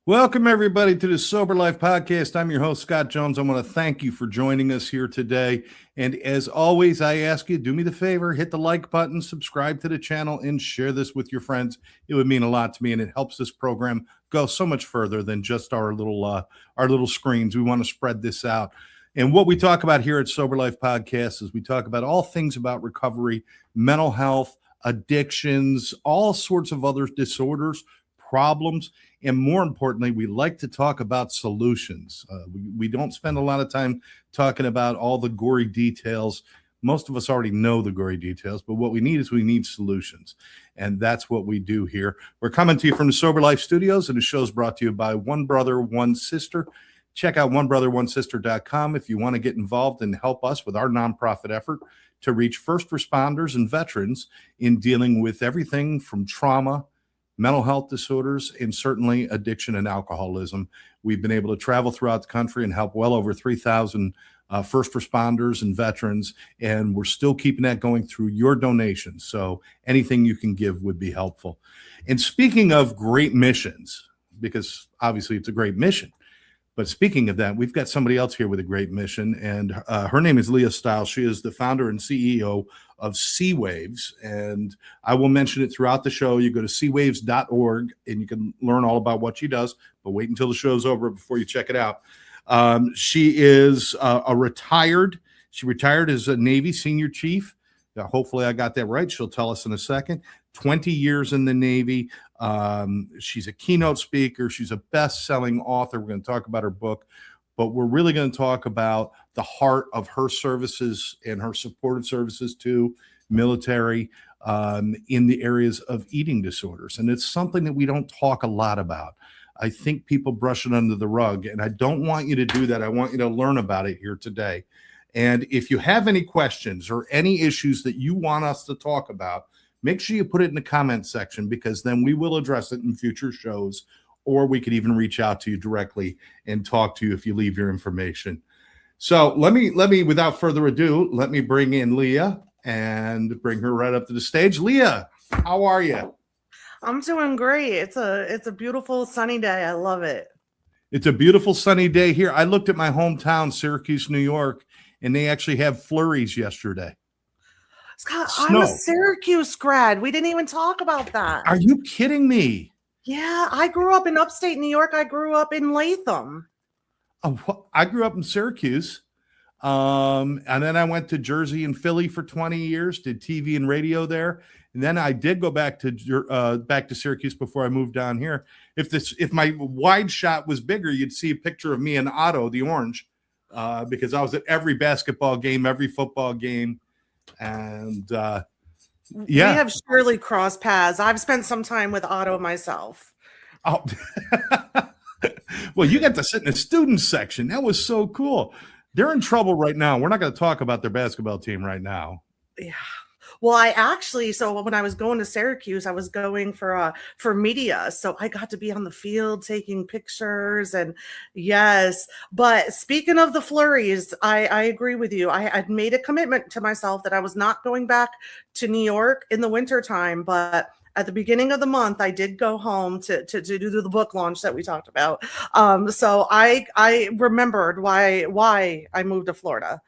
Welcome, everybody, to the Sober Life Podcast. I'm your host, Scott Jones. I want to thank you for joining us here today. And as always, I ask you, do me the favor, hit the like button, subscribe to the channel, and share this with your friends. It would mean a lot to me, and it helps this program go so much further than just our little screens. We want to spread this out. And what we talk about here at Sober Life Podcast is we talk about all things about recovery, mental health, addictions, all sorts of other disorders, problems. And more importantly, we like to talk about solutions. We don't spend a lot of time talking about all the gory details. Most of us already know the gory details, but what we need solutions. And that's what we do here. We're coming to you from the Sober Life Studios, and the show's brought to you by One Brother, One Sister. Check out onebrother1sister.com if you want to get involved and help us with our nonprofit effort to reach first responders and veterans in dealing with everything from trauma, mental health disorders, and certainly addiction and alcoholism. We've been able to travel throughout the country and help well over 3,000 first responders and veterans, and we're still keeping that going through your donations. So anything you can give would be helpful. And speaking of great missions, because obviously it's a great mission, but speaking of that, we've got somebody else here with a great mission, and her name is Leah Stiles. She is the founder and CEO of Sea Waves, and I will mention it throughout the show. You go to seawaves.org, and you can learn all about what she does, but wait until the show's over before you check it out. She is she retired as a Navy senior chief. Hopefully I got that right. She'll tell us in a second. 20 years in the Navy. She's a keynote speaker. She's a best-selling author. We're going to talk about her book, but we're really going to talk about the heart of her services and her supportive services to military in the areas of eating disorders. And it's something that we don't talk a lot about. I think people brush it under the rug, and I don't want you to do that. I want you to learn about it here today. And if you have any questions or any issues that you want us to talk about, make sure you put it in the comment section, because then we will address it in future shows, or we could even reach out to you directly and talk to you if you leave your information. So let me, without further ado, let me bring in Leah and bring her right up to the stage. Leah, how are you? I'm doing great. It's a beautiful sunny day. I love it. It's a beautiful sunny day here. I looked at my hometown, Syracuse, New York, and they actually have flurries yesterday. Scott, I'm a Syracuse grad. We didn't even talk about that. Are you kidding me? Yeah, I grew up in upstate New York. I grew up in Latham. Oh, I grew up in Syracuse. And then I went to Jersey and Philly for 20 years, did TV and radio there. And then I did go back to Syracuse before I moved doif my wide shot was bigger, you'd see a picture of me and Otto, the orange, because I was at every basketball game, every football game. And we have surely crossed paths. I've spent some time with Otto myself. Oh, well, you got to sit in the student section. That was so cool. They're in trouble right now. We're not going to talk about their basketball team right now. Yeah. Well, so when I was going to Syracuse, I was going for media. So I got to be on the field taking pictures, and yes. But speaking of the flurries, I agree with you. I'd made a commitment to myself that I was not going back to New York in the wintertime, but at the beginning of the month, I did go home to do the book launch that we talked about. So I remembered why I moved to Florida.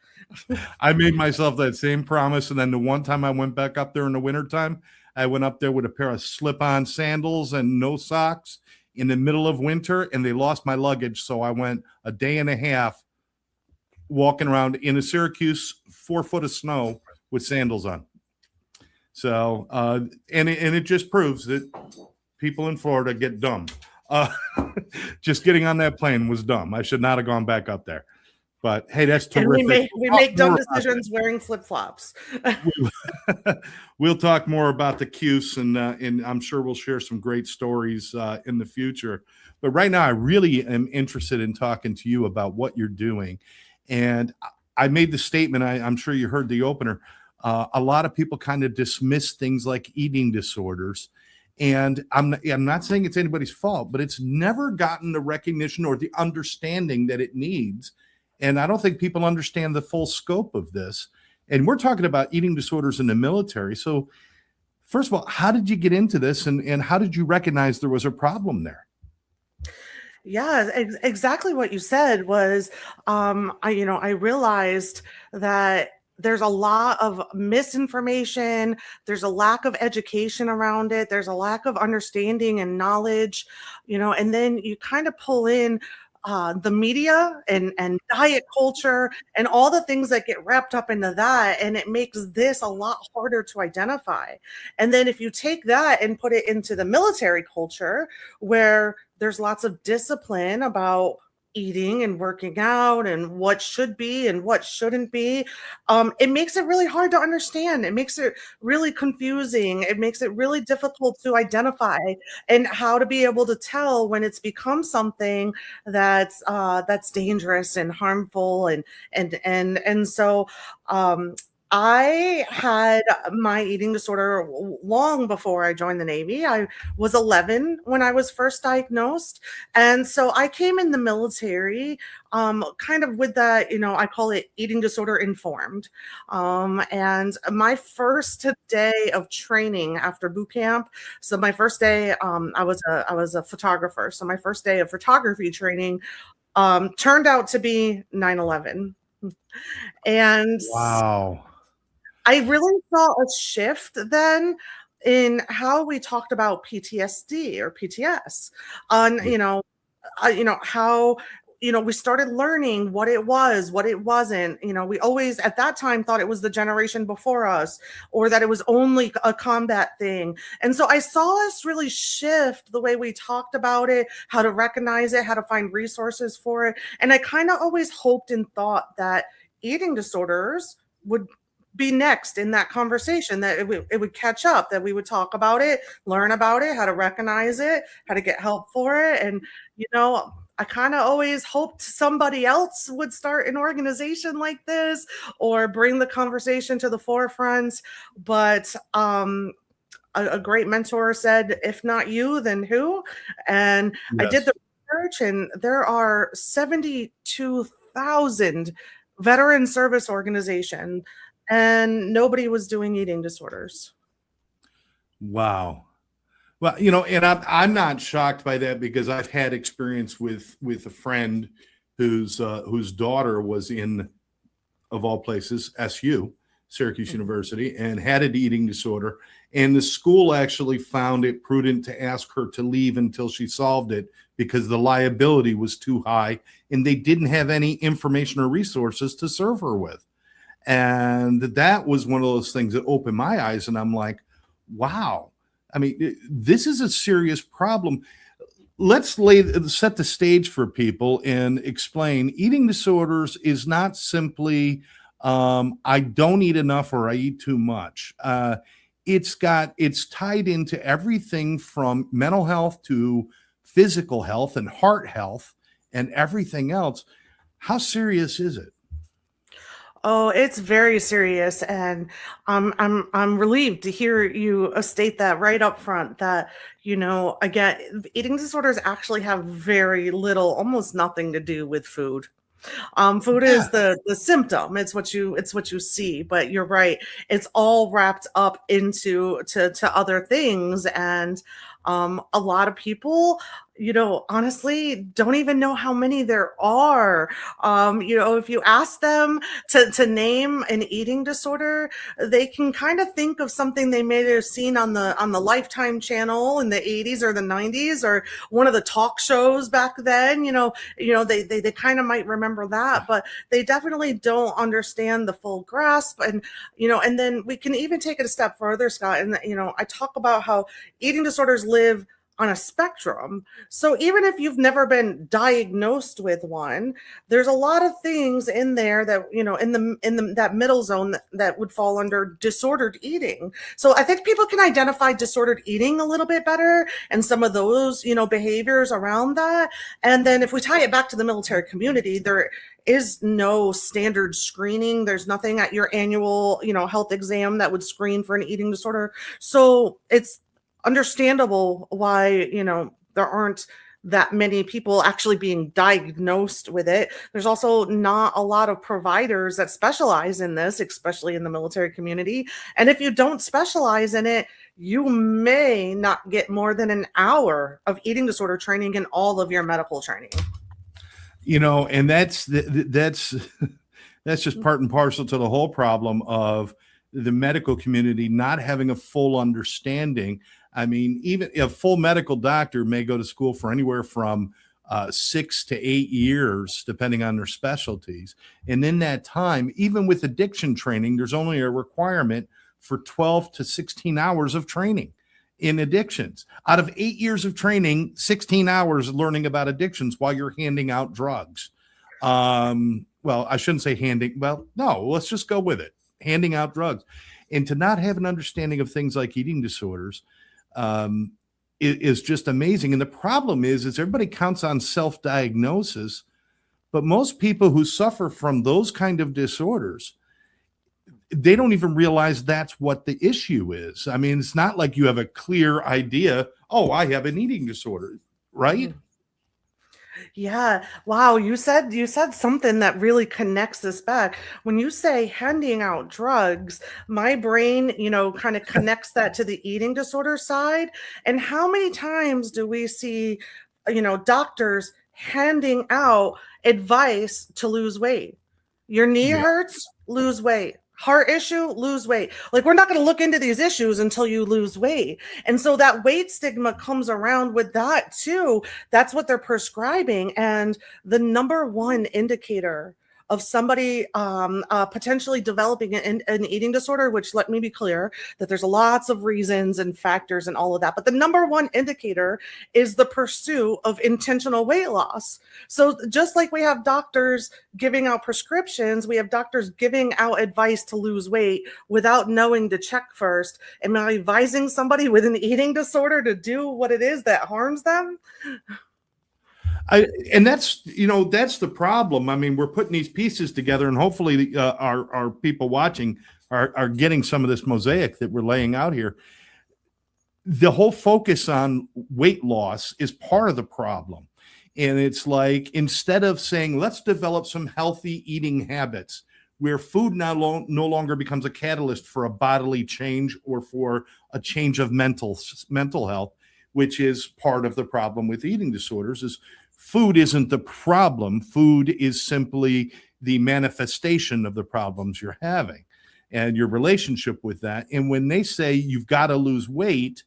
I made myself that same promise. And then the one time I went back up there in the wintertime, I went up there with a pair of slip-on sandals and no socks in the middle of winter, and they lost my luggage. So I went a day and a half walking around in a Syracuse 4 foot of snow with sandals on. So, and it just proves that people in Florida get dumb. Just getting on that plane was dumb. I should not have gone back up there. But hey, that's terrific. And we make dumb decisions wearing flip-flops. We'll talk more about the Cuse, and I'm sure we'll share some great stories in the future. But right now, I really am interested in talking to you about what you're doing. And I made the statement, I'm sure you heard the opener, a lot of people kind of dismiss things like eating disorders. And I'm not saying it's anybody's fault, but it's never gotten the recognition or the understanding that it needs. And I don't think people understand the full scope of this. And we're talking about eating disorders in the military. So first of all, how did you get into this, and how did you recognize there was a problem there? Yeah, exactly what you said was, I realized that there's a lot of misinformation, there's a lack of education around it, there's a lack of understanding and knowledge, and then you kind of pull in the media and diet culture and all the things that get wrapped up into that, and it makes this a lot harder to identify. And then if you take that and put it into the military culture, where there's lots of discipline about eating and working out and what should be and what shouldn't be. It makes it really hard to understand. It makes it really confusing. It makes it really difficult to identify and how to be able to tell when it's become something that's dangerous and harmful and so I had my eating disorder long before I joined the Navy. I was 11 when I was first diagnosed. And so I came in the military kind of with that, I call it eating disorder informed. And my first day of training after boot camp, so my first day, I was a photographer. So my first day of photography training turned out to be 9/11. And Wow. I really saw a shift then in how we talked about PTSD or PTS on, Yeah. how, we started learning what it was, what it wasn't. We always at that time thought it was the generation before us or that it was only a combat thing. And so I saw us really shift the way we talked about it, how to recognize it, how to find resources for it. And I kind of always hoped and thought that eating disorders would be next in that conversation, that it would catch up, that we would talk about it, learn about it, how to recognize it, how to get help for it. And I kind of always hoped somebody else would start an organization like this or bring the conversation to the forefront. But a great mentor said, if not you, then who? And I did Yes. the research, and there are 72,000 veteran service organizations, and nobody was doing eating disorders. Wow. Well, and I'm not shocked by that because I've had experience with a friend whose daughter was in, of all places, SU, Syracuse University, and had an eating disorder. And the school actually found it prudent to ask her to leave until she solved it because the liability was too high and they didn't have any information or resources to serve her with. And that was one of those things that opened my eyes. And I'm like, wow. I mean, this is a serious problem. Let's set the stage for people and explain eating disorders is not simply I don't eat enough or I eat too much. It's tied into everything from mental health to physical health and heart health and everything else. How serious is it? Oh, it's very serious, and I'm relieved to hear you state that right up front. That again, eating disorders actually have very little, almost nothing to do with food. Food Yeah. is the symptom. It's what you see. But you're right. It's all wrapped up into to other things, and a lot of people, honestly, don't even know how many there are. If you ask them to name an eating disorder, they can kind of think of something they may have seen on the Lifetime channel in the 80s or the 90s or one of the talk shows back then. They kind of might remember that, but they definitely don't understand the full grasp. And then we can even take it a step further, Scott. And I talk about how eating disorders live on a spectrum. So even if you've never been diagnosed with one, there's a lot of things in there that, in the that middle zone that would fall under disordered eating. So I think people can identify disordered eating a little bit better and some of those, behaviors around that. And then if we tie it back to the military community, there is no standard screening. There's nothing at your annual, health exam that would screen for an eating disorder. So it's understandable why there aren't that many people actually being diagnosed with it. There's also not a lot of providers that specialize in this, especially in the military community. And if you don't specialize in it, you may not get more than an hour of eating disorder training in all of your medical training. And that's that's just part and parcel to the whole problem of the medical community not having a full understanding. I mean, even a full medical doctor may go to school for anywhere from 6 to 8 years, depending on their specialties. And in that time, even with addiction training, there's only a requirement for 12 to 16 hours of training in addictions. Out of 8 years of training, 16 hours learning about addictions while you're handing out drugs. Well, I shouldn't say no, let's just go with it. Handing out drugs. And to not have an understanding of things like eating disorders is just amazing. And the problem is everybody counts on self-diagnosis, but most people who suffer from those kind of disorders, they don't even realize that's what the issue is. I mean, it's not like you have a clear idea, oh, I have an eating disorder, right? Yeah. Wow. You said something that really connects this back. When you say handing out drugs, my brain, kind of connects that to the eating disorder side. And how many times do we see, doctors handing out advice to lose weight? Your knee hurts, lose weight. Heart issue, lose weight. Like, we're not going to look into these issues until you lose weight. And so that weight stigma comes around with that too. That's what they're prescribing. And the number one indicator of somebody potentially developing an eating disorder, which, let me be clear, that there's lots of reasons and factors and all of that. But the number one indicator is the pursuit of intentional weight loss. So just like we have doctors giving out prescriptions, we have doctors giving out advice to lose weight without knowing to check first. Am I advising somebody with an eating disorder to do what it is that harms them? And that's the problem. I mean, we're putting these pieces together, and hopefully our people watching are getting some of this mosaic that we're laying out here. The whole focus on weight loss is part of the problem. And it's like, instead of saying, let's develop some healthy eating habits where food no longer becomes a catalyst for a bodily change or for a change of mental health, which is part of the problem with eating disorders, is food isn't the problem. Food is simply the manifestation of the problems you're having and your relationship with that. And when they say you've got to lose weight,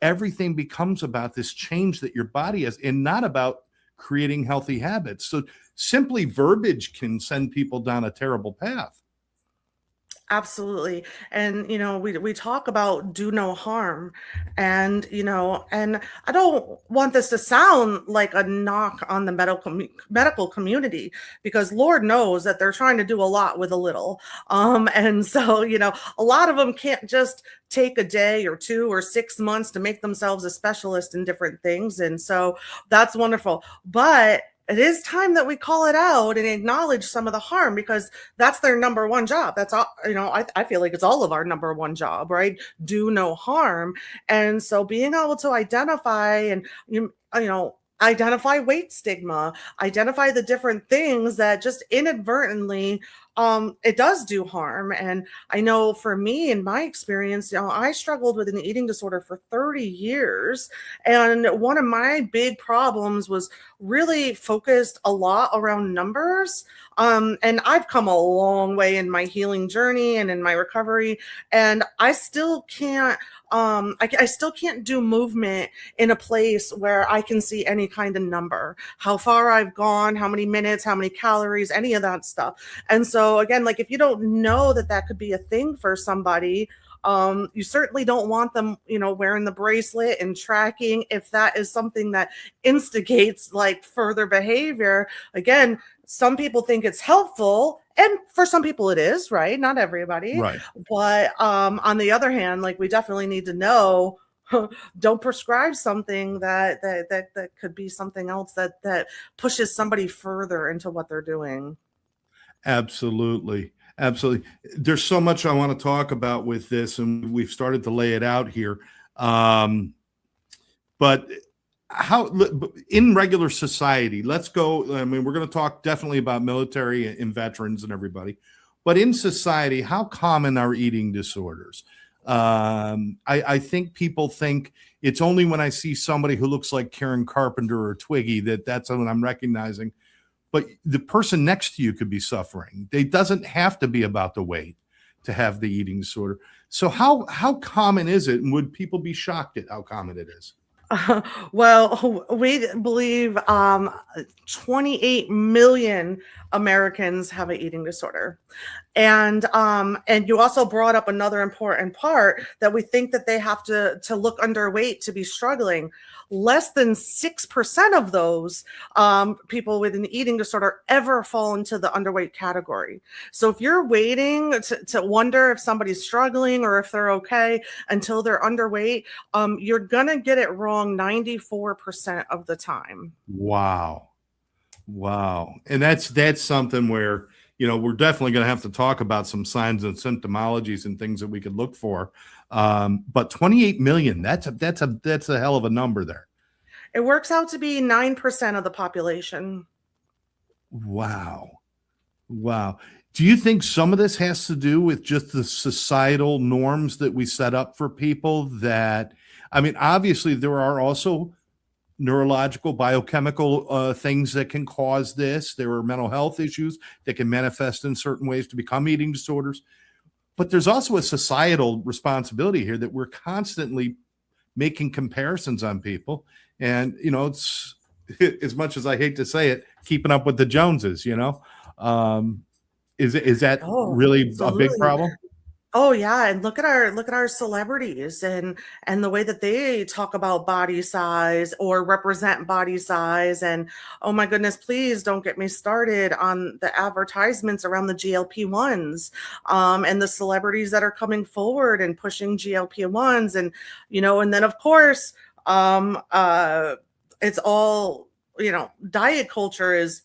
everything becomes about this change that your body has and not about creating healthy habits. So simply verbiage can send people down a terrible path. Absolutely. And, we talk about do no harm. And, and I don't want this to sound like a knock on the medical community, because Lord knows that they're trying to do a lot with a little. And so, a lot of them can't just take a day or 2 or 6 months to make themselves a specialist in different things. And so that's wonderful. But it is time that we call it out and acknowledge some of the harm, because that's their number one job. That's all, I feel like it's all of our number one job, right? Do no harm. And so being able to identify and, identify weight stigma, identify the different things that just inadvertently it does do harm. And I know for me, in my experience, I struggled with an eating disorder for 30 years. And one of my big problems was really focused a lot around numbers. And I've come a long way in my healing journey and in my recovery. And I still can't I still can't do movement in a place where I can see any kind of number, how far I've gone, how many minutes, how many calories, any of that stuff. And so again, like, if you don't know that could be a thing for somebody, you certainly don't want them, wearing the bracelet and tracking if that is something that instigates like further behavior. Again, some people think it's helpful, and for some people it is, right? Not everybody. Right. But on the other hand, like, we definitely need to know, don't prescribe something that could be something else that pushes somebody further into what they're doing. Absolutely. Absolutely. There's so much I want to talk about with this, and we've started to lay it out here. But how in regular society, let's go. I mean, we're going to talk definitely about military and veterans and everybody, but in society, how common are eating disorders? I think people think it's only when I see somebody who looks like Karen Carpenter or Twiggy that's when I'm recognizing, but the person next to you could be suffering. It doesn't have to be about the weight to have the eating disorder. So how common is it, and would people be shocked at how common it is? Well, we believe 28 million Americans have an eating disorder. And you also brought up another important part, that we think that they have to look underweight to be struggling. Less than 6% of those people with an eating disorder ever fall into the underweight category. So if you're waiting to wonder if somebody's struggling or if they're okay until they're underweight, you're gonna get it wrong 94% of the time. Wow. Wow. And that's something where, we're definitely going to have to talk about some signs and symptomologies and things that we could look for. But 28 million, that's a hell of a number there. It works out to be 9% of the population. Wow. Wow. Do you think some of this has to do with just the societal norms that we set up for people obviously there are also neurological, biochemical things that can cause this. There are mental health issues that can manifest in certain ways to become eating disorders. But there's also a societal responsibility here that we're constantly making comparisons on people. And, it's, as much as I hate to say it, keeping up with the Joneses, is that really absolutely. a big problem? Oh yeah, and look at our celebrities and the way that they talk about body size or represent body size. And oh my goodness, please don't get me started on the advertisements around the GLP-1s and the celebrities that are coming forward and pushing GLP-1s. And and then of course it's all, diet culture is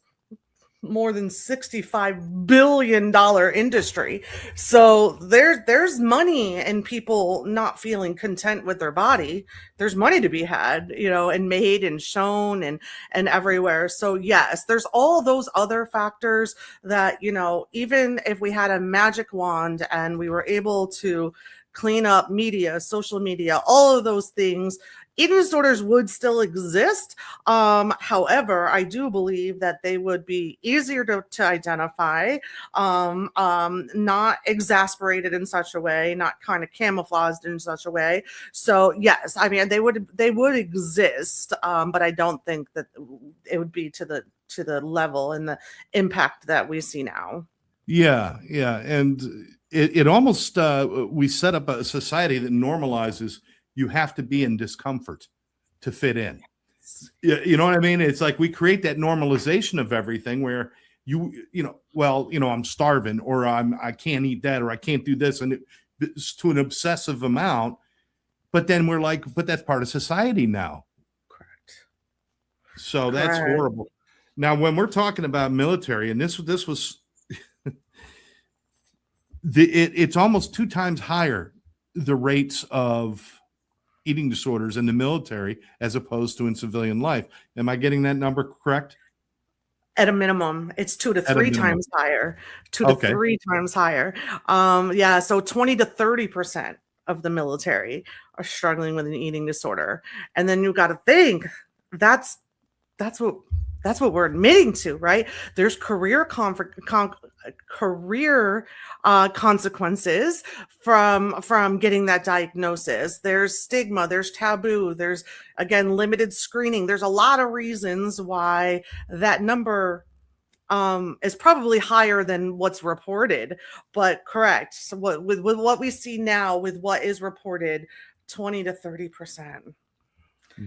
more than $65 billion industry. So there's money in people not feeling content with their body. There's money to be had, and made and shown and everywhere. So yes, there's all those other factors that, even if we had a magic wand and we were able to clean up media, social media, all of those things, eating disorders would still exist. However, I do believe that they would be easier to identify, not exasperated in such a way, not kind of camouflaged in such a way. So yes, I mean, they would exist, but I don't think that it would be to the level and the impact that we see now. Yeah, yeah, and it almost we set up a society that normalizes you have to be in discomfort to fit in. You know what I mean? It's like we create that normalization of everything where I'm starving, or I can't eat that, or I can't do this, and it's to an obsessive amount. But then we're like, but that's part of society now. Correct. So that's horrible. Now, when we're talking about military, and this was it's almost 2 times higher, the rates of eating disorders in the military as opposed to in civilian life. Am I getting that number correct? At a minimum, it's 2 to 3 times higher. 2 to 3 times higher. Yeah, so 20 to 30% of the military are struggling with an eating disorder. And then you got to think that's what we're admitting to, right? There's career consequences from getting that diagnosis. There's stigma, there's taboo, there's again limited screening. There's a lot of reasons why that number is probably higher than what's reported, but correct. So with what we see now, with what is reported, 20 to 30%.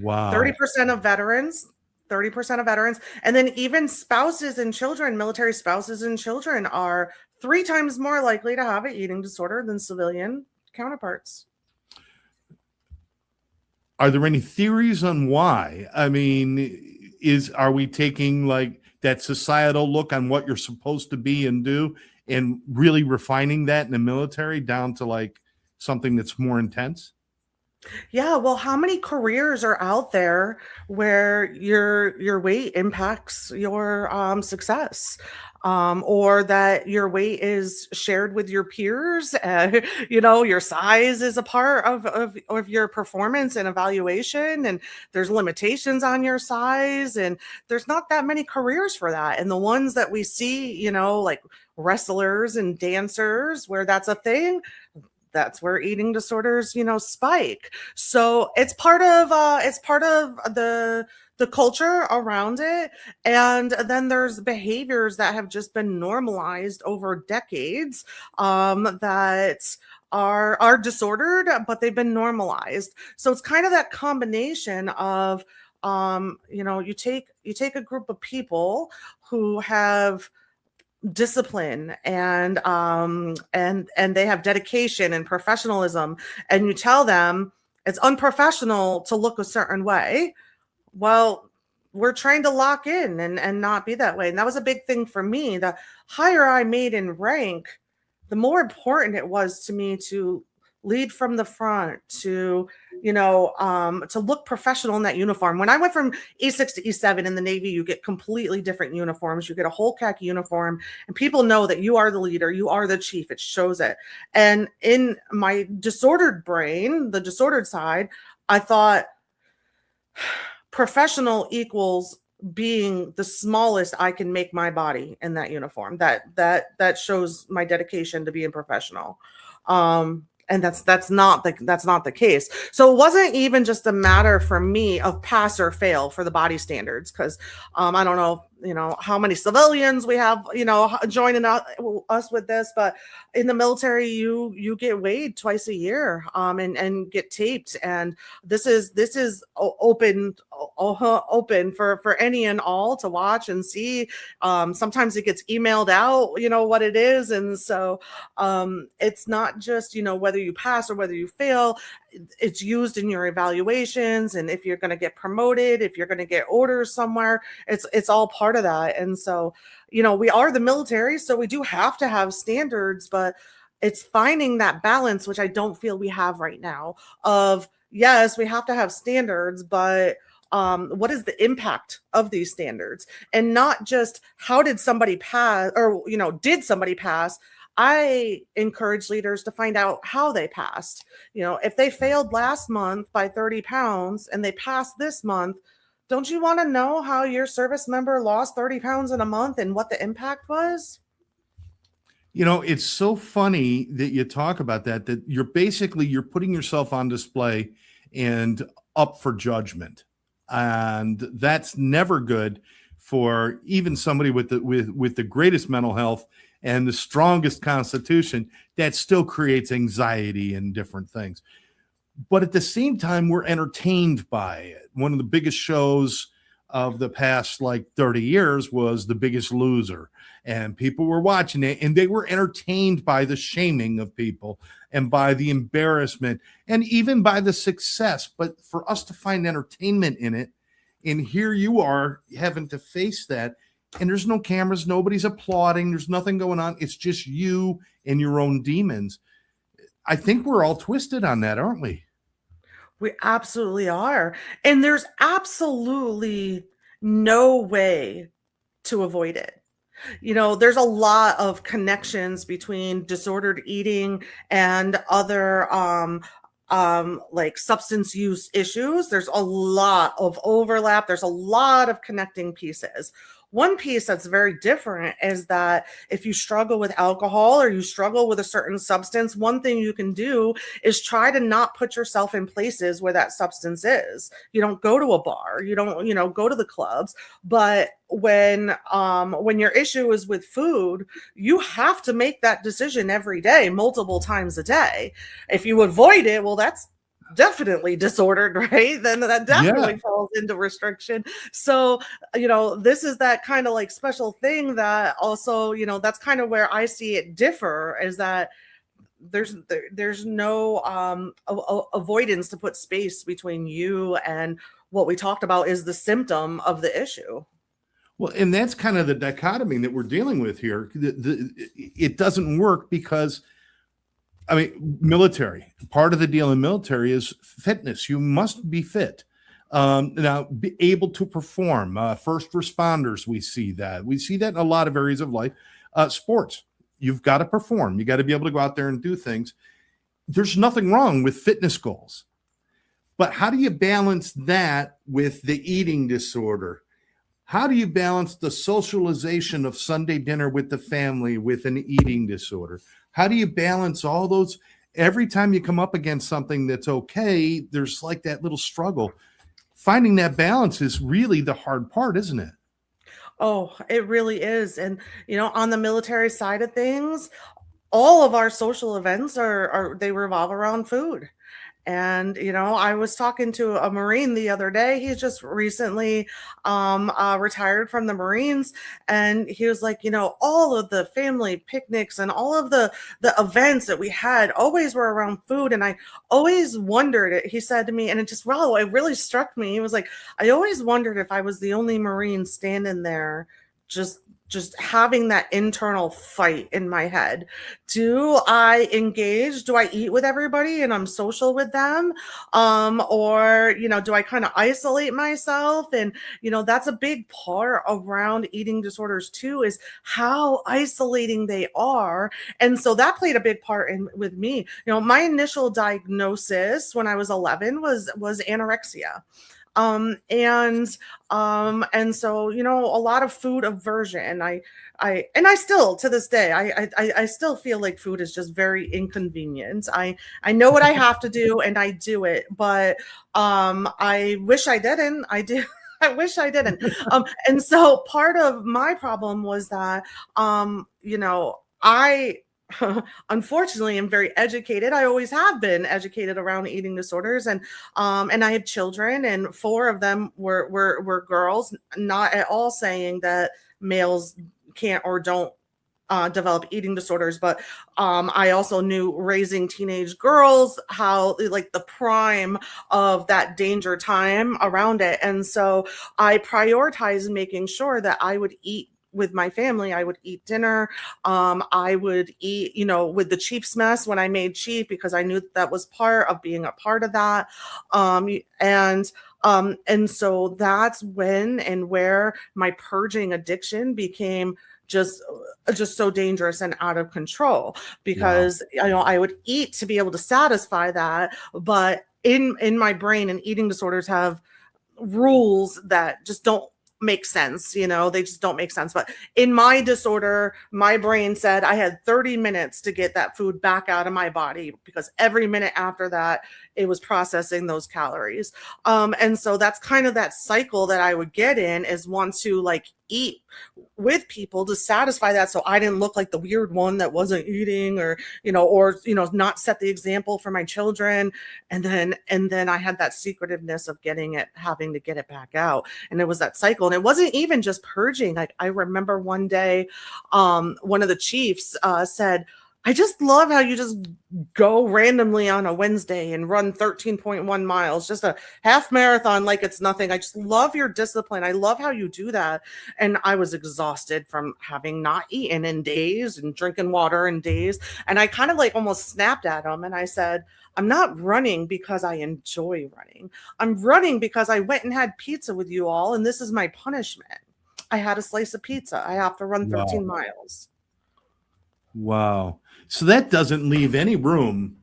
Wow. 30% of veterans. 30% of veterans, and then even spouses and children, military spouses and children are 3 times more likely to have an eating disorder than civilian counterparts. Are there any theories on why? I mean, are we taking like that societal look on what you're supposed to be and do and really refining that in the military down to like something that's more intense? Yeah, well, how many careers are out there where your weight impacts your success? Or that your weight is shared with your peers. Your size is a part of your performance and evaluation, and there's limitations on your size, and there's not that many careers for that. And the ones that we see, like wrestlers and dancers, where that's a thing, that's where eating disorders, spike. So it's part of the culture around it. And then there's behaviors that have just been normalized over decades, that are disordered, but they've been normalized. So it's kind of that combination of, you take a group of people who have discipline, and they have dedication and professionalism, and you tell them it's unprofessional to look a certain way. Well, we're trying to lock in and not be that way. And that was a big thing for me. The higher I made in rank, the more important it was to me to lead from the front, to look professional in that uniform. When I went from E6 to E7 in the Navy, you get completely different uniforms. You get a whole khaki uniform, and people know that you are the leader, you are the chief. It shows it. And in my disordered brain, the disordered side, I thought professional equals being the smallest I can make my body in that uniform. That shows my dedication to being professional. And that's not the case. So it wasn't even just a matter for me of pass or fail for the body standards, because I don't know, how many civilians we have, joining us with this, but in the military, you get weighed twice a year, and get taped, and this is open for any and all to watch and see. Sometimes it gets emailed out, what it is, and so it's not just, whether you pass or whether you fail. It's used in your evaluations, and if you're going to get promoted, if you're going to get orders somewhere, it's all part of that. And so, we are the military, so we do have to have standards, but it's finding that balance, which I don't feel we have right now, of yes, we have to have standards, but what is the impact of these standards? And not just how did somebody pass, or did somebody pass? I encourage leaders to find out how they passed. If they failed last month by 30 pounds and they passed this month, don't you want to know how your service member lost 30 pounds in a month and what the impact was? It's so funny that you talk about that you're putting yourself on display and up for judgment. And that's never good for even somebody with the greatest mental health and the strongest constitution. That still creates anxiety and different things. But at the same time, we're entertained by it. One of the biggest shows of the past 30 years was The Biggest Loser, and people were watching it and they were entertained by the shaming of people and by the embarrassment and even by the success. But for us to find entertainment in it, and here you are having to face that, and there's no cameras, nobody's applauding, there's nothing going on, it's just you and your own demons. I think we're all twisted on that, aren't we? We absolutely are. And there's absolutely no way to avoid it. There's a lot of connections between disordered eating and other like substance use issues. There's a lot of overlap. There's a lot of connecting pieces. One piece that's very different is that if you struggle with alcohol or you struggle with a certain substance, one thing you can do is try to not put yourself in places where that substance is. You don't go to a bar, you don't, go to the clubs. But when your issue is with food, you have to make that decision every day, multiple times a day. If you avoid it, well, that's definitely disordered, right? Then that definitely falls into restriction. So, this is that kind of special thing that also, that's kind of where I see it differ, is that there's no avoidance to put space between you and what we talked about is the symptom of the issue. Well, and that's kind of the dichotomy that we're dealing with here. It doesn't work because I mean, military, part of the deal in military is fitness. You must be fit. Now, be able to perform. First responders, we see that. We see that in a lot of areas of life. Sports, you've got to perform. You got to be able to go out there and do things. There's nothing wrong with fitness goals. But how do you balance that with the eating disorder? How do you balance the socialization of Sunday dinner with the family with an eating disorder? How do you balance all those? Every time you come up against something that's okay, there's like that little struggle. Finding that balance is really the hard part, isn't it? Oh, it really is. And, on the military side of things, all of our social events are they revolve around food. And, I was talking to a Marine the other day. He's just recently retired from the Marines. And he was like, all of the family picnics and all of the events that we had always were around food. And I always wondered it. He said to me, and it really struck me. He was like, I always wondered if I was the only Marine standing there just having that internal fight in my head. Do I engage? Do I eat with everybody and I'm social with them? Or, do I kind of isolate myself? And, that's a big part around eating disorders too, is how isolating they are. And so that played a big part with me. My initial diagnosis when I was 11 was anorexia. And so, a lot of food aversion. I still, to this day, I still feel like food is just very inconvenient. I know what I have to do and I do it, but, I wish I didn't. I do. I wish I didn't. And so part of my problem was that, I unfortunately am very educated. I always have been educated around eating disorders, and I have children, and 4 of them were girls. Not at all saying that males can't or don't develop eating disorders, but I also knew raising teenage girls, how like the prime of that danger time around it. And so I prioritized making sure that I would eat with my family. I would eat dinner. I would eat, with the Chiefs mess when I made Chief, because I knew that was part of being a part of that. And so that's when and where my purging addiction became just so dangerous and out of control, because I would eat to be able to satisfy that, but in my brain, and eating disorders have rules that just don't make sense. They just don't make sense. But in my disorder, my brain said I had 30 minutes to get that food back out of my body, because every minute after that, it was processing those calories. And so that's kind of that cycle that I would get in, is want to like eat with people to satisfy that, so I didn't look like the weird one that wasn't eating, or not set the example for my children. And then I had that secretiveness of having to get it back out. And it was that cycle. And it wasn't even just purging. Like, I remember one day, one of the chiefs said, I just love how you just go randomly on a Wednesday and run 13.1 miles, just a half marathon like it's nothing. I just love your discipline. I love how you do that. And I was exhausted from having not eaten in days and drinking water in days. And I kind of like almost snapped at him, and I said, I'm not running because I enjoy running. I'm running because I went and had pizza with you all, and this is my punishment. I had a slice of pizza. I have to run 13 miles. Wow. So that doesn't leave any room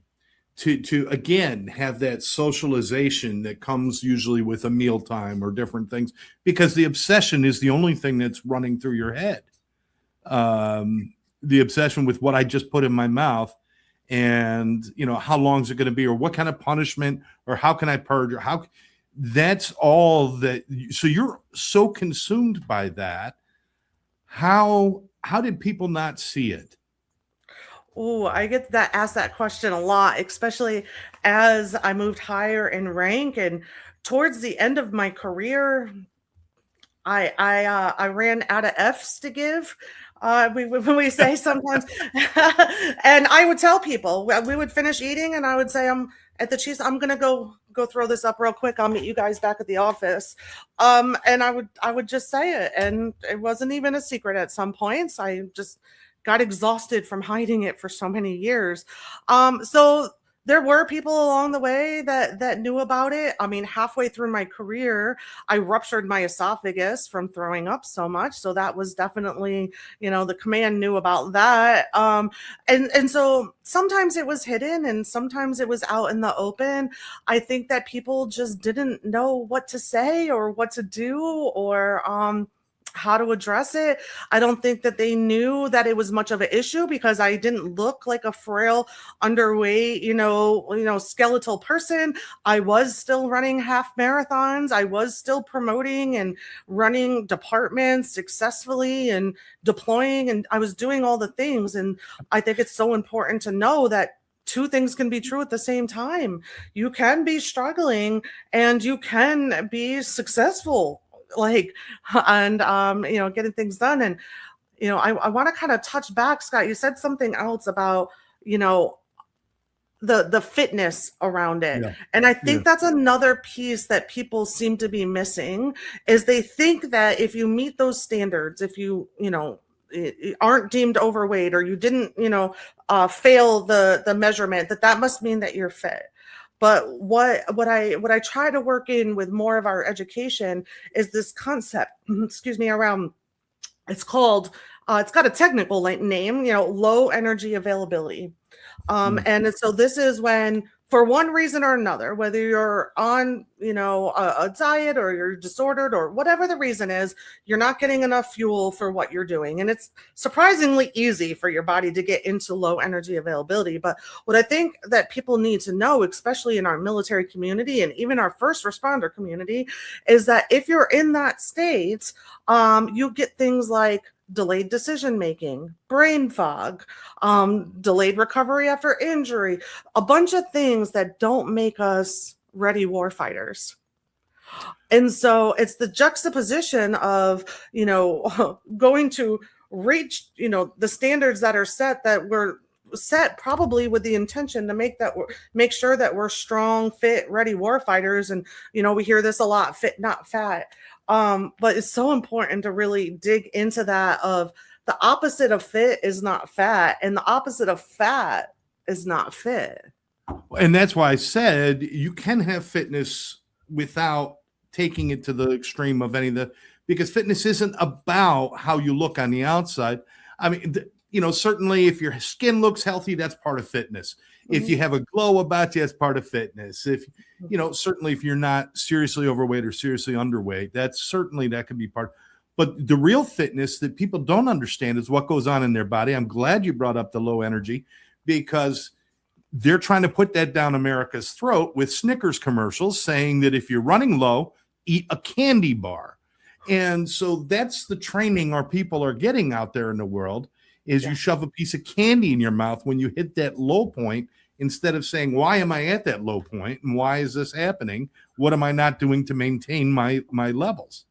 to again have that socialization that comes usually with a mealtime or different things, because the obsession is the only thing that's running through your head. The obsession with what I just put in my mouth, and how long is it going to be, or what kind of punishment, or how can I purge, or how. That's all that. So you're so consumed by that. How did people not see it? Oh, I get asked that question a lot, especially as I moved higher in rank, and towards the end of my career, I ran out of F's to give. When we say sometimes, and I would tell people, we would finish eating, and I would say, I'm at the Chiefs. I'm gonna go throw this up real quick. I'll meet you guys back at the office. And I would just say it, and it wasn't even a secret at some points. I just got exhausted from hiding it for so many years. So there were people along the way that knew about it. I mean, halfway through my career, I ruptured my esophagus from throwing up so much. So that was definitely, the command knew about that. And so sometimes it was hidden and sometimes it was out in the open. I think that people just didn't know what to say or what to do, or how to address it. I don't think that they knew that it was much of an issue because I didn't look like a frail, underweight, skeletal person. I was still running half marathons. I was still promoting and running departments successfully and deploying, and I was doing all the things. And I think it's so important to know that two things can be true at the same time. You can be struggling and you can be successful, and getting things done. And I want to kind of touch back, Scott. You said something else about the fitness around it. Yeah. And I think that's another piece that people seem to be missing, is they think that if you meet those standards, if you aren't deemed overweight, or you didn't fail the measurement, that must mean that you're fit. But what I try to work in with more of our education is this concept, around, it's called, it's got a technical name, low energy availability. And so this is when, for one reason or another, whether you're on, a diet, or you're disordered, or whatever the reason is, you're not getting enough fuel for what you're doing. And it's surprisingly easy for your body to get into low energy availability. But what I think that people need to know, especially in our military community and even our first responder community, is that if you're in that state, you get things like delayed decision making, brain fog, delayed recovery after injury, a bunch of things that don't make us ready warfighters. And so it's the juxtaposition of, going to reach, the standards that are set, that were set probably with the intention to make sure that we're strong, fit, ready warfighters. And, we hear this a lot, fit, not fat. But it's so important to really dig into that, of the opposite of fit is not fat, and the opposite of fat is not fit. And that's why I said you can have fitness without taking it to the extreme of because fitness isn't about how you look on the outside. I mean, certainly if your skin looks healthy, that's part of fitness. If you have a glow about you, that's part of fitness. If, certainly if you're not seriously overweight or seriously underweight, that could be part. But the real fitness that people don't understand is what goes on in their body. I'm glad you brought up the low energy, because they're trying to put that down America's throat with Snickers commercials saying that if you're running low, eat a candy bar. And so that's the training our people are getting out there in the world, is you shove a piece of candy in your mouth when you hit that low point, instead of saying, why am I at that low point? And why is this happening? What am I not doing to maintain my levels?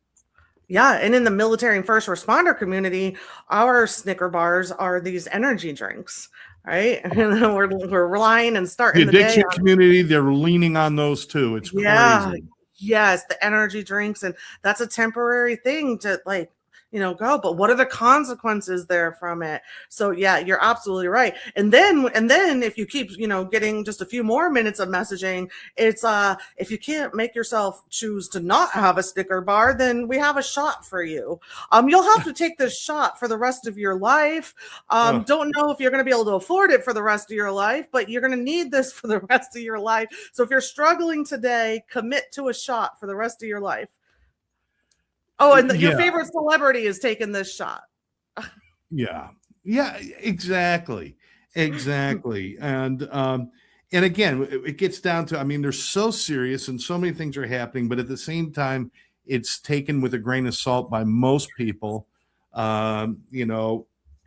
Yeah. And in the military and first responder community, our Snicker bars are these energy drinks, right? And we're relying and starting the addiction the day community, they're leaning on those too. It's crazy. Yes, the energy drinks, and that's a temporary thing to go, but what are the consequences there from it? So yeah, you're absolutely right. And then if you keep, getting just a few more minutes of messaging, it's if you can't make yourself choose to not have a Snicker bar, then we have a shot for you. You'll have to take this shot for the rest of your life. Don't know if you're going to be able to afford it for the rest of your life, but you're going to need this for the rest of your life. So if you're struggling today, commit to a shot for the rest of your life. Oh, and your favorite celebrity is taking this shot. Yeah, exactly. And again, it gets down to, they're so serious and so many things are happening, but at the same time, it's taken with a grain of salt by most people. Until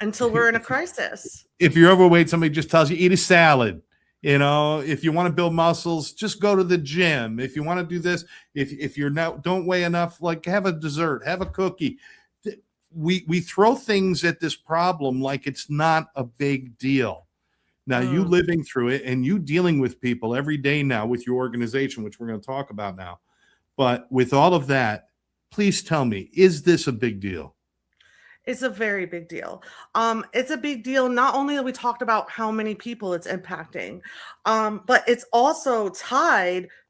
we're in a crisis. If you're overweight, somebody just tells you, eat a salad. If you want to build muscles, just go to the gym. If you want to do this, if you're not, don't weigh enough, have a dessert, have a cookie. We throw things at this problem like it's not a big deal. Now, you living through it and you dealing with people every day now with your organization, which we're going to talk about now. But with all of that, please tell me, is this a big deal? It's a very big deal. It's a big deal. Not only that we talked about how many people it's impacting, but it's also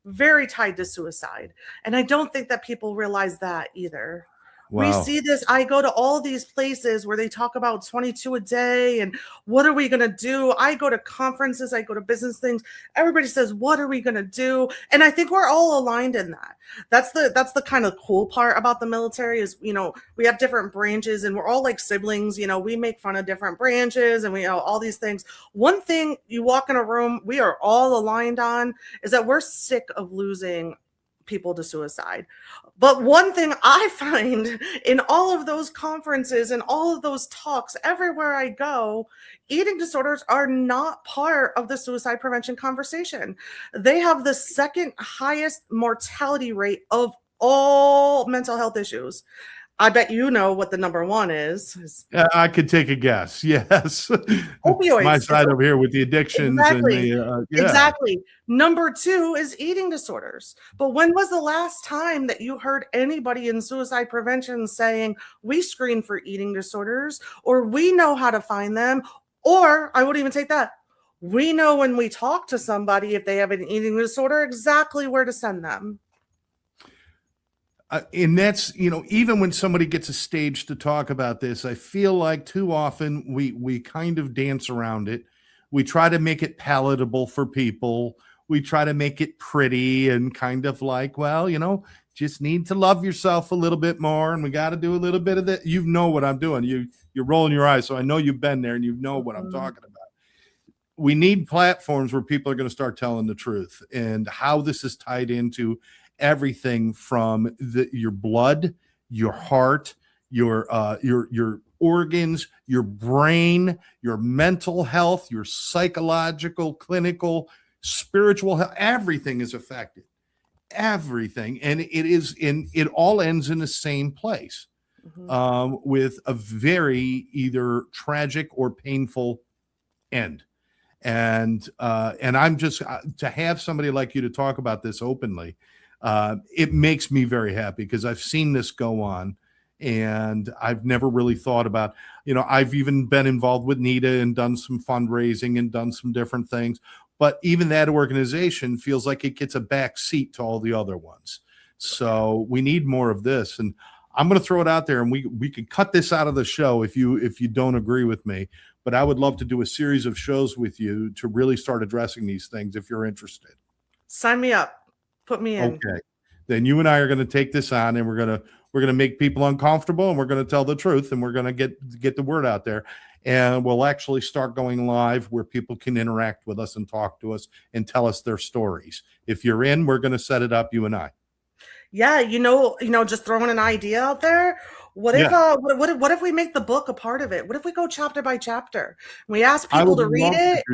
very tied to suicide. And I don't think that people realize that either. We Wow. see this. I go to all these places where they talk about 22 a day and what are we going to do? I go to conferences, I go to business things. Everybody says, what are we going to do? And I think we're all aligned in that. That's the kind of cool part about the military is, we have different branches and we're all like siblings. We make fun of different branches and we know all these things. One thing you walk in a room, we are all aligned on is that we're sick of losing people to suicide. But one thing I find in all of those conferences and all of those talks, everywhere I go, eating disorders are not part of the suicide prevention conversation. They have the second highest mortality rate of all mental health issues. I bet you know what the number one is. I could take a guess. Yes. My Opioids. side over here with the addictions and Exactly. yeah. Exactly. Number two is eating disorders. But when was the last time that you heard anybody in suicide prevention saying, we screen for eating disorders, or we know how to find them, or I wouldn't even take that. We know when we talk to somebody, if they have an eating disorder, exactly where to send them. And that's, even when somebody gets a stage to talk about this, I feel like too often we kind of dance around it. We try to make it palatable for people. We try to make it pretty and kind of like, well, just need to love yourself a little bit more, and we got to do a little bit of that. You know what I'm doing. You're rolling your eyes, so I know you've been there and you know what I'm talking about. We need platforms where people are going to start telling the truth and how this is tied into everything from your blood, your heart, your organs, your brain, your mental health, your psychological, clinical, spiritual health. Everything is affected. Everything, and it all ends in the same place, with a very either tragic or painful end. And I'm just to have somebody like you to talk about this openly. It makes me very happy because I've seen this go on and I've never really thought about, I've even been involved with NITA and done some fundraising and done some different things. But even that organization feels like it gets a back seat to all the other ones. So we need more of this. And I'm going to throw it out there and we could cut this out of the show if you don't agree with me. But I would love to do a series of shows with you to really start addressing these things if you're interested. Sign me up. Put me in. Okay. Then you and I are going to take this on and we're going to make people uncomfortable and we're going to tell the truth and we're going to get the word out there. And we'll actually start going live where people can interact with us and talk to us and tell us their stories. If you're in, we're going to set it up, you and I. Yeah, just throwing an idea out there. What if we make the book a part of it? What if we go chapter by chapter? We ask people to read it.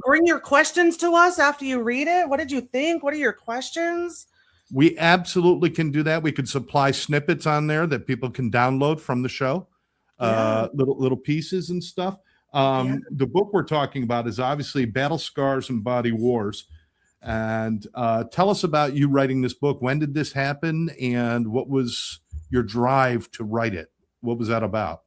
Bring your questions to us after you read it. What did you think? What are your questions? We absolutely can do that. We could supply snippets on there that people can download from the show, little pieces and stuff. The book we're talking about is obviously Battle Scars and Body Wars. And tell us about you writing this book. When did this happen? And what was your drive to write it? What was that about?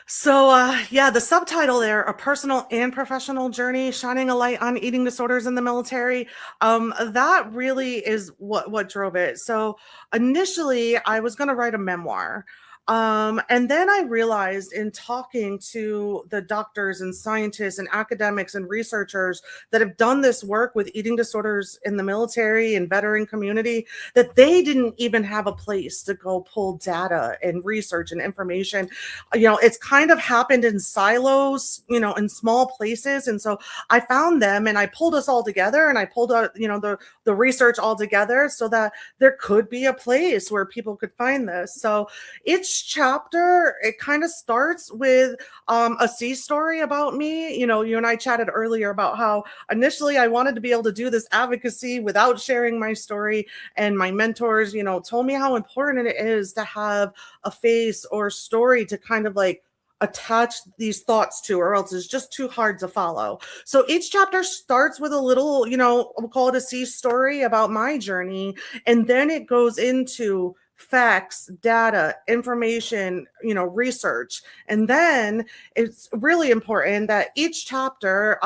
So, the subtitle there, A Personal and Professional Journey, Shining a Light on Eating Disorders in the Military. That really is what drove it. So initially I was going to write a memoir. And then I realized in talking to the doctors and scientists and academics and researchers that have done this work with eating disorders in the military and veteran community, that they didn't even have a place to go pull data and research and information. It's kind of happened in silos, in small places. And so I found them and I pulled us all together and I pulled the research all together so that there could be a place where people could find this. So each chapter, it kind of starts with a C story about me. You and I chatted earlier about how initially I wanted to be able to do this advocacy without sharing my story, and my mentors, told me how important it is to have a face or story to kind of like attach these thoughts to, or else it's just too hard to follow. So each chapter starts with a little, we'll call it a C story about my journey, and then it goes into facts, data, information, research. And then it's really important that each chapter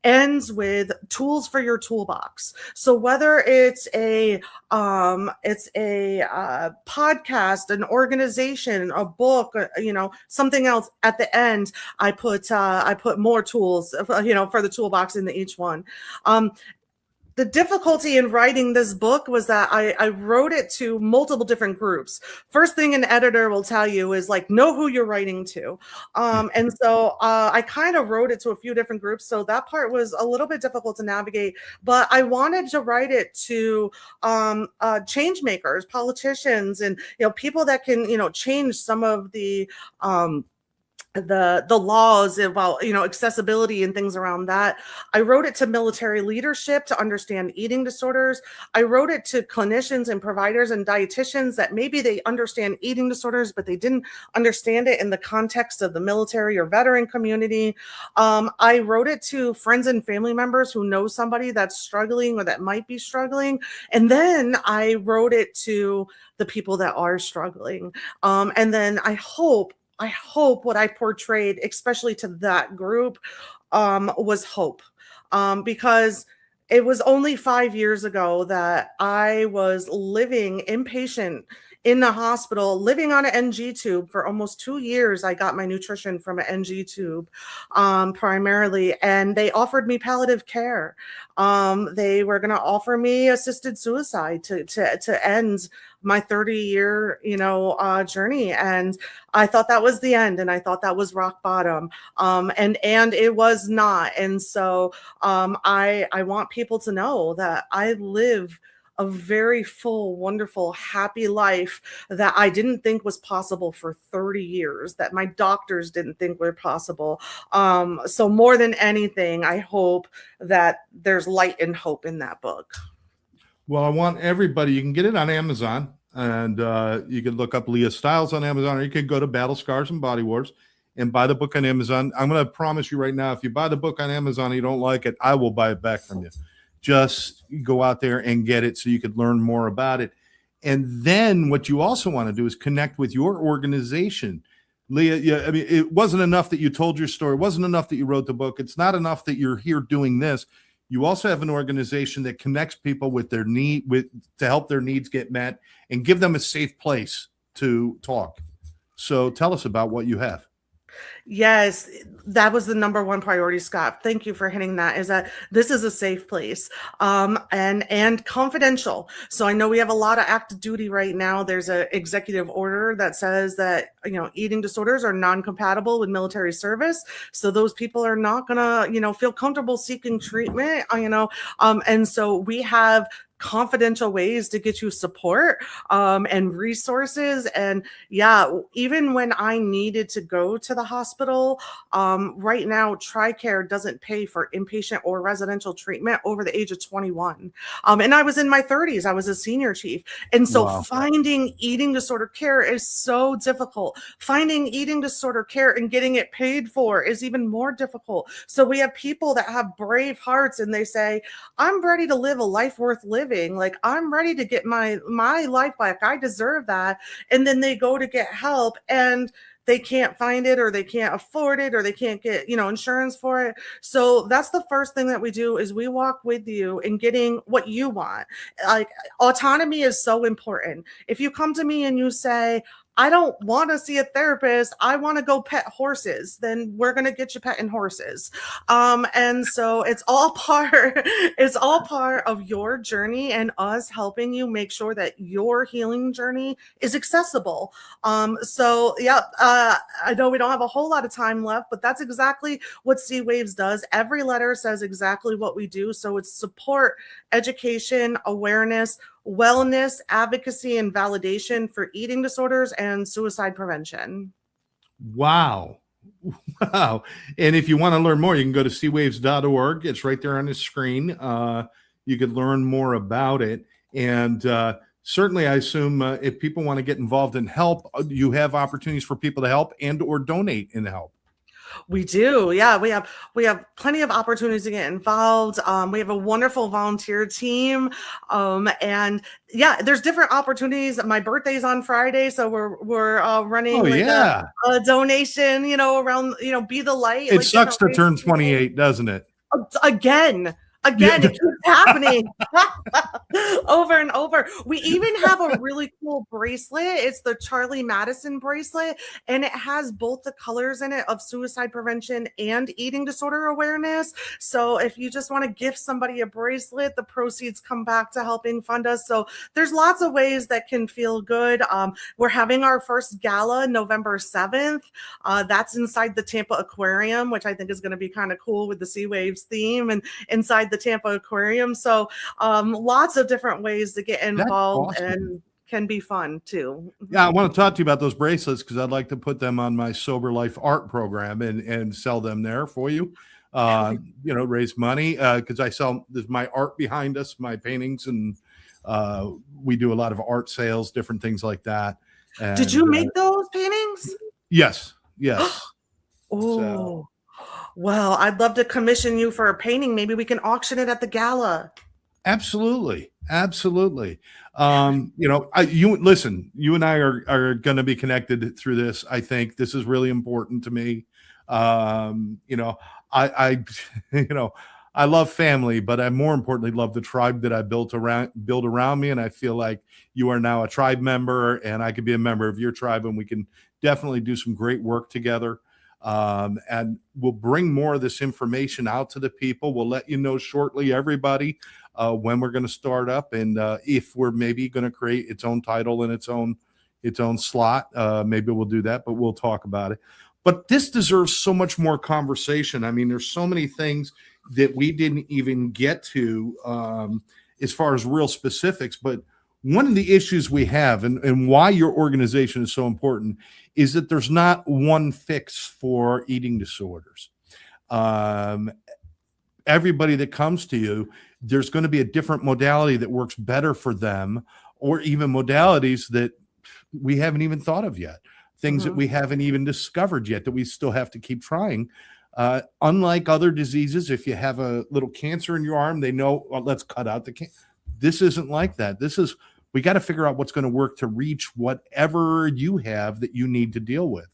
ends with tools for your toolbox. So whether it's a podcast, an organization, a book, something else, at the end, I put more tools, for the toolbox into each one. The difficulty in writing this book was that I wrote it to multiple different groups. First thing an editor will tell you is like, know who you're writing to. And so I kind of wrote it to a few different groups. So that part was a little bit difficult to navigate, but I wanted to write it to change makers, politicians, and, people that can, change some of the laws about accessibility and things around that. I wrote it to military leadership to understand eating disorders. I wrote it to clinicians and providers and dietitians that maybe they understand eating disorders, but they didn't understand it in the context of the military or veteran community. I wrote it to friends and family members who know somebody that's struggling or that might be struggling. And then I wrote it to the people that are struggling. And then I hope what I portrayed, especially to that group, was hope. Because it was only 5 years ago that I was living inpatient in the hospital, living on an NG tube for almost 2 years. I got my nutrition from an NG tube, primarily, and they offered me palliative care. They were going to offer me assisted suicide to end my 30-year, journey. And I thought that was the end. And I thought that was rock bottom. And it was not. And so I want people to know that I live a very full, wonderful, happy life that I didn't think was possible for 30 years, that my doctors didn't think were possible. So more than anything, I hope that there's light and hope in that book. Well, I want everybody, you can get it on Amazon, and you can look up Leah Stiles on Amazon, or you can go to Battle Scars and Body Wars and buy the book on Amazon. I'm going to promise you right now, if you buy the book on Amazon and you don't like it, I will buy it back from you. Just go out there and get it so you could learn more about it. And then what you also want to do is connect with your organization. Leah, I mean, it wasn't enough that you told your story. It wasn't enough that you wrote the book. It's not enough that you're here doing this. You also have an organization that connects people with their to help their needs get met and give them a safe place to talk. So tell us about what you have. Yes, that was the number one priority, Scott. Thank you for hitting that, is that this is a safe place, and confidential. So I know we have a lot of active duty right now. There's an executive order that says that, eating disorders are non-compatible with military service. So those people are not gonna, feel comfortable seeking treatment, and so we have confidential ways to get you support and resources. And even when I needed to go to the hospital, right now TRICARE doesn't pay for inpatient or residential treatment over the age of 21. And I was in my 30s. I was a senior chief. And so finding eating disorder care is so difficult. Finding eating disorder care and getting it paid for is even more difficult. So we have people that have brave hearts and they say, I'm ready to live a life worth living. Like, I'm ready to get my life back. I deserve that. And then they go to get help and they can't find it, or they can't afford it, or they can't get, insurance for it. So that's the first thing that we do, is we walk with you in getting what you want. Like, autonomy is so important. If you come to me and you say, I don't want to see a therapist, I want to go pet horses, then we're going to get you petting horses. And so it's all part of your journey and us helping you make sure that your healing journey is accessible. I know we don't have a whole lot of time left, but that's exactly what C Waves does. Every letter says exactly what we do. So it's support, education, awareness, wellness, advocacy, and validation for eating disorders and suicide prevention. Wow. And if you want to learn more, you can go to cwaves.org. It's right there on the screen. You could learn more about it. And certainly, I assume if people want to get involved and help, you have opportunities for people to help and or donate and help. We do. Yeah, we have plenty of opportunities to get involved. We have a wonderful volunteer team. And yeah, there's different opportunities. My birthday's on Friday, so we're Oh running like yeah. a donation, around, be the light, It like sucks to turn generation. 28, doesn't it? Again, Yeah. it keeps happening. Over and over. We even have a really cool bracelet. It's the Charlie Madison bracelet, and it has both the colors in it of suicide prevention and eating disorder awareness. So if you just want to gift somebody a bracelet, the proceeds come back to helping fund us. So there's lots of ways that can feel good. We're having our first gala November 7th. That's inside the Tampa Aquarium, which I think is going to be kind of cool with the Sea Waves theme and inside the Tampa Aquarium. So lots of different ways to get That's involved awesome. and can be fun too. Yeah, I want to talk to you about those bracelets because I'd like to put them on my Sober Life art program and sell them there for you. Raise money because I sell. There's my art behind us, my paintings, and we do a lot of art sales, different things like that. And, Did you make those paintings? Yes. Oh, So, well, I'd love to commission you for a painting. Maybe we can auction it at the gala. absolutely. You listen, you and I are going to be connected through this. I think this is really important to me. I I love family, but I more importantly love the tribe that I build around me. And I feel like you are now a tribe member and I could be a member of your tribe and we can definitely do some great work together. And we'll bring more of this information out to the people. We'll let you know shortly, everybody, when we're going to start up and if we're maybe going to create its own title and its own slot. Maybe we'll do that, but we'll talk about it. But this deserves so much more conversation. I mean, there's so many things that we didn't even get to as far as real specifics. But one of the issues we have and why your organization is so important is that there's not one fix for eating disorders. Everybody that comes to you, there's going to be a different modality that works better for them, or even modalities that we haven't even thought of yet, things that we haven't even discovered yet that we still have to keep trying. Unlike other diseases, if you have a little cancer in your arm, they know, well, let's cut out the cancer. This isn't like that. We got to figure out what's going to work to reach whatever you have that you need to deal with.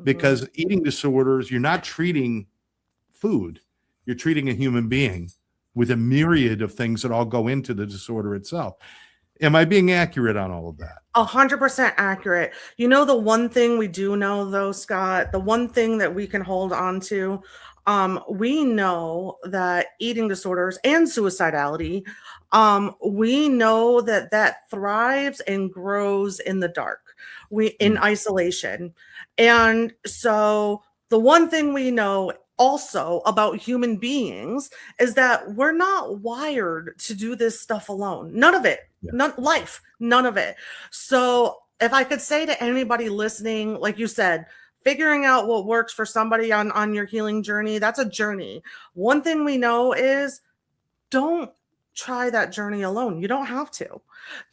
Because eating disorders, you're not treating food, you're treating a human being with a myriad of things that all go into the disorder itself. Am I being accurate on all of that? 100% accurate. The one thing we do know though, Scott, the one thing that we can hold on to, we know that eating disorders and suicidality, we know that thrives and grows in the dark, in isolation. And so the one thing we know also about human beings is that we're not wired to do this stuff alone. None of it. None of it. So if I could say to anybody listening, like you said, figuring out what works for somebody on your healing journey, that's a journey. One thing we know is don't try that journey alone. You don't have to.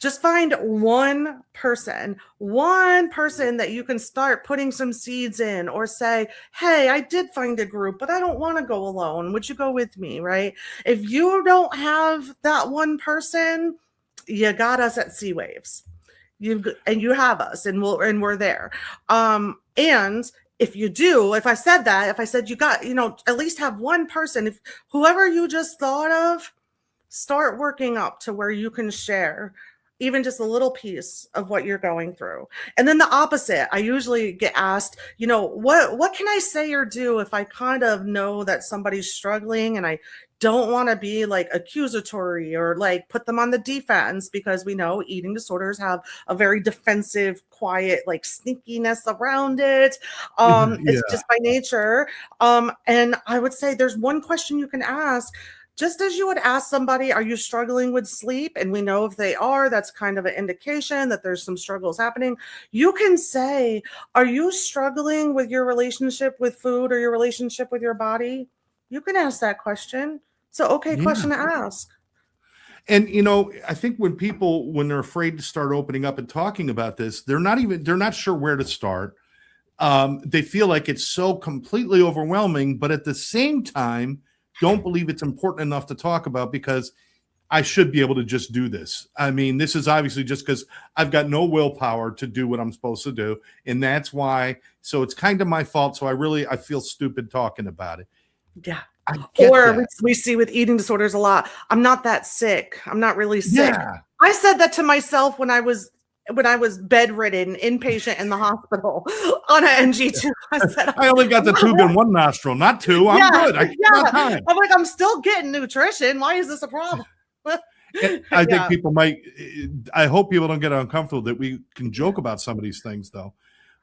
Just find one person that you can start putting some seeds in, or say, hey, I did find a group, but I don't want to go alone. Would you go with me? Right? If you don't have that one person, you got us at Sea Waves. You have us, and we're there. And if you do, if I said you got, at least have one person, if whoever you just thought of, start working up to where you can share even just a little piece of what you're going through. And then the opposite, I usually get asked, what can I say or do if I kind of know that somebody's struggling and I don't want to be like accusatory or like put them on the defense, because we know eating disorders have a very defensive, quiet, like sneakiness around it. It's just by nature. And I would say there's one question you can ask. Just as you would ask somebody, are you struggling with sleep? And we know if they are, that's kind of an indication that there's some struggles happening. You can say, are you struggling with your relationship with food or your relationship with your body? You can ask that question. It's an okay question to ask. And, I think when they're afraid to start opening up and talking about this, they're not sure where to start. They feel like it's so completely overwhelming, but at the same time, don't believe it's important enough to talk about because I should be able to just do this. I mean, this is obviously just because I've got no willpower to do what I'm supposed to do. And that's why, so it's kind of my fault. So I feel stupid talking about it. Yeah. I get Or that. we see with eating disorders a lot. I'm not that sick. I'm not really sick. Yeah. I said that to myself when I was bedridden, inpatient in the hospital on an NG2. I said, I only got the tube in one nostril, not two. I'm good. I got time. I'm like, I'm still getting nutrition. Why is this a problem? I think people might, I hope people don't get uncomfortable that we can joke about some of these things though,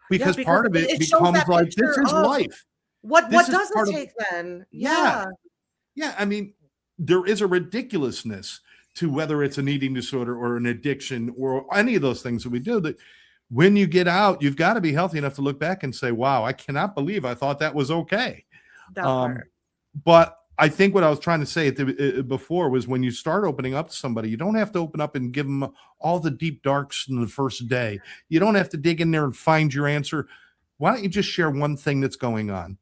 because part of it becomes like, this is life. What does it take then? Yeah. I mean, there is a ridiculousness to whether it's an eating disorder or an addiction or any of those things that we do, that when you get out, you've got to be healthy enough to look back and say, wow, I cannot believe I thought that was okay. But I think what I was trying to say before was when you start opening up to somebody, you don't have to open up and give them all the deep darks in the first day. You don't have to dig in there and find your answer. Why don't you just share one thing that's going on?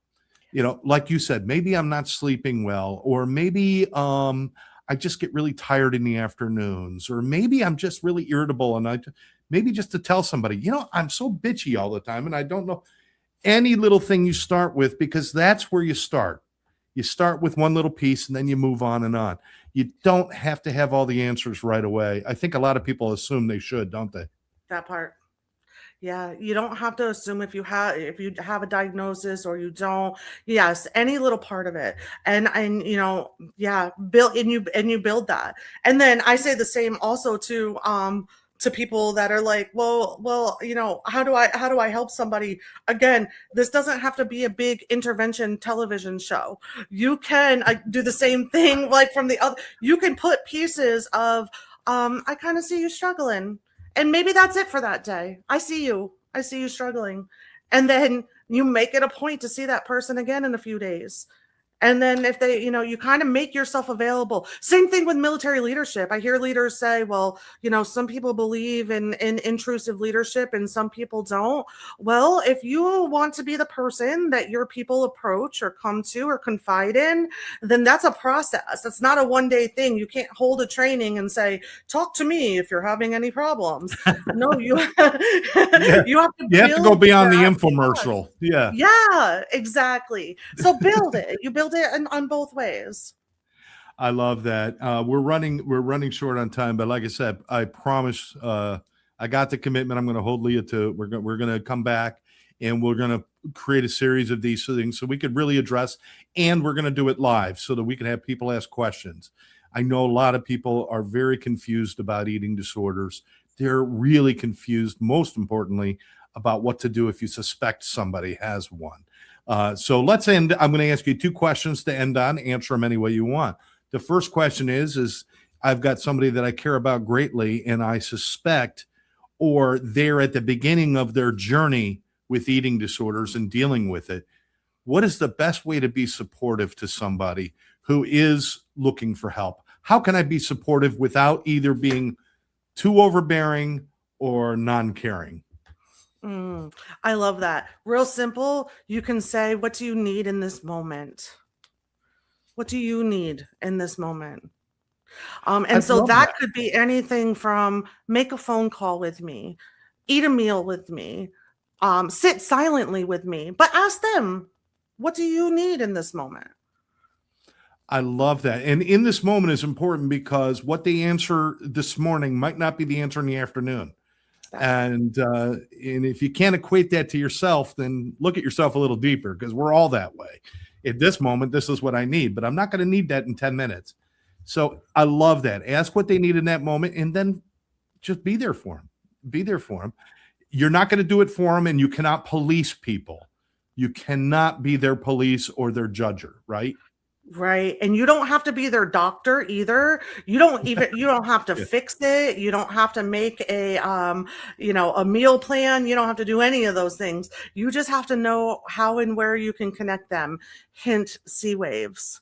You know, like you said, maybe I'm not sleeping well, or maybe I just get really tired in the afternoons, or maybe I'm just really irritable, and maybe just to tell somebody, you know, I'm so bitchy all the time and I don't know. Any little thing you start with, because that's where you start. You start with one little piece and then you move on and on. You don't have to have all the answers right away. I think a lot of people assume they should, don't they? That part. Yeah, you don't have to assume if you have a diagnosis or you don't. Yes, any little part of it. And you know, yeah, build and you build that. And then I say the same also to people that are like, well, you know, how do I help somebody? Again, this doesn't have to be a big intervention television show. You can do the same thing like from the other. You can put pieces of I kind of see you struggling. And maybe that's it for that day. I see you struggling. And then you make it a point to see that person again in a few days. And then if they, you know, you kind of make yourself available. Same thing with military leadership. I hear leaders say, well, you know, some people believe in intrusive leadership and some people don't. Well, if you want to be the person that your people approach or come to or confide in, then that's a process. That's not a one-day thing. You can't hold a training and say, talk to me if you're having any problems. No, you you have to go beyond the infomercial. Yeah, exactly. So build it. You build it on both ways. I love that. We're running short on time, but like I said, I promise I got the commitment. I'm going to hold Leah to it. We're going to come back and we're going to create a series of these things so we could really address, and we're going to do it live so that we can have people ask questions. I know a lot of people are very confused about eating disorders. They're really confused, most importantly, about what to do if you suspect somebody has one. So let's end. I'm going to ask you two questions to end on. Answer them any way you want. The first question is I've got somebody that I care about greatly, and I suspect, or they're at the beginning of their journey with eating disorders and dealing with it. What is the best way to be supportive to somebody who is looking for help? How can I be supportive without either being too overbearing or non-caring? I love that. Real simple. You can say, what do you need in this moment? What do you need in this moment? And so that could be anything from make a phone call with me, eat a meal with me, sit silently with me, but ask them, what do you need in this moment? I love that. And in this moment is important because what they answer this morning might not be the answer in the afternoon. And if you can't equate that to yourself, then look at yourself a little deeper, because we're all that way. At this moment, this is what I need, but I'm not going to need that in 10 minutes. So I love that. Ask what they need in that moment and then just be there for them. Be there for them. You're not going to do it for them, and you cannot police people. You cannot be their police or their judger, right? Right. And you don't have to be their doctor either. You don't have to fix it. You don't have to make a meal plan. You don't have to do any of those things. You just have to know how and where you can connect them. Hint, sea waves.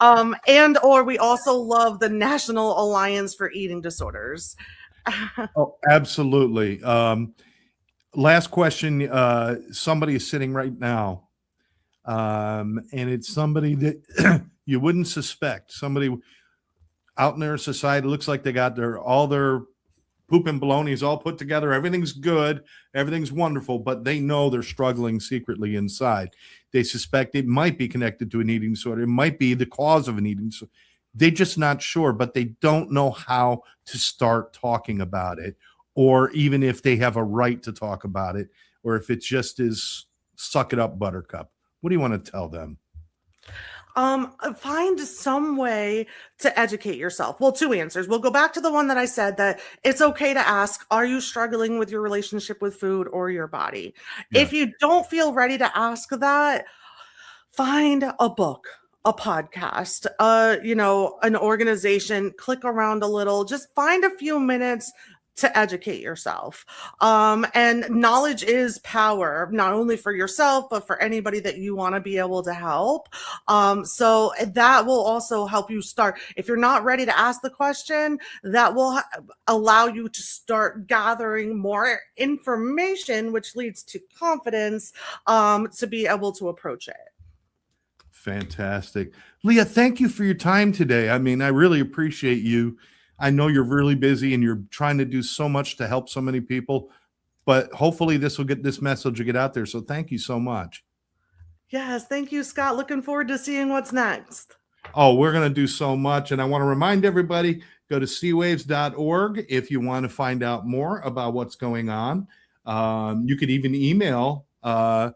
And or we also love the National Alliance for Eating Disorders. Oh, absolutely. Last question. Somebody is sitting right now, and it's somebody that you wouldn't suspect. Somebody out in their society looks like they got all their poop and baloney's all put together. Everything's good. Everything's wonderful, but they know they're struggling secretly inside. They suspect it might be connected to an eating disorder. It might be the cause of an eating disorder. They're just not sure, but they don't know how to start talking about it, or even if they have a right to talk about it, or if it just is suck it up, buttercup. What do you want to tell them? Find some way to educate yourself. Well, two answers. We'll go back to the one that I said, that it's okay to ask, are you struggling with your relationship with food or your body? Yeah. If you don't feel ready to ask that, find a book, a podcast, an organization, click around a little, just find a few minutes to educate yourself. And knowledge is power, not only for yourself, but for anybody that you want to be able to help. So that will also help you start. If you're not ready to ask the question, that will allow you to start gathering more information, which leads to confidence, to be able to approach it. Fantastic. Leah, thank you for your time today. I mean, I really appreciate you. I know you're really busy and you're trying to do so much to help so many people, but hopefully this message will get out there. So thank you so much. Yes, thank you, Scott. Looking forward to seeing what's next. Oh, we're going to do so much. And I want to remind everybody, go to cwaves.org if you want to find out more about what's going on. You could even email Leah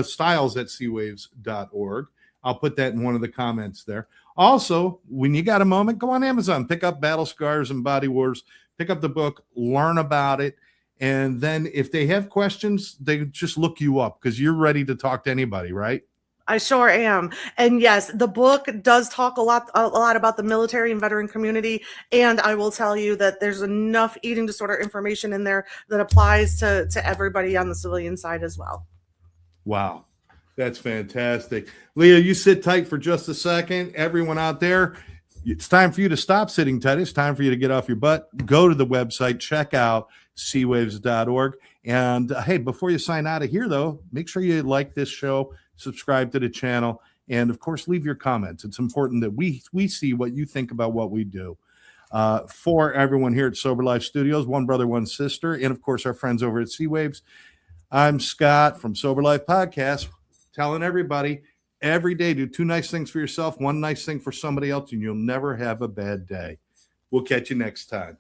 Stiles at cwaves.org. I'll put that in one of the comments there. Also, when you got a moment, go on Amazon, pick up Battle Scars and Body Wars, pick up the book, learn about it. And then if they have questions, they just look you up because you're ready to talk to anybody, right? I sure am. And yes, the book does talk a lot about the military and veteran community. And I will tell you that there's enough eating disorder information in there that applies to everybody on the civilian side as well. Wow. That's fantastic. Leah, you sit tight for just a second. Everyone out there, it's time for you to stop sitting tight. It's time for you to get off your butt. Go to the website, check out cwaves.org. And hey, before you sign out of here, though, make sure you like this show, subscribe to the channel, and of course, leave your comments. It's important that we see what you think about what we do. For everyone here at Sober Life Studios, one brother, one sister, and of course, our friends over at C-Waves, I'm Scott from Sober Life Podcast, telling everybody every day, do 2 nice things for yourself, 1 nice thing for somebody else, and you'll never have a bad day. We'll catch you next time.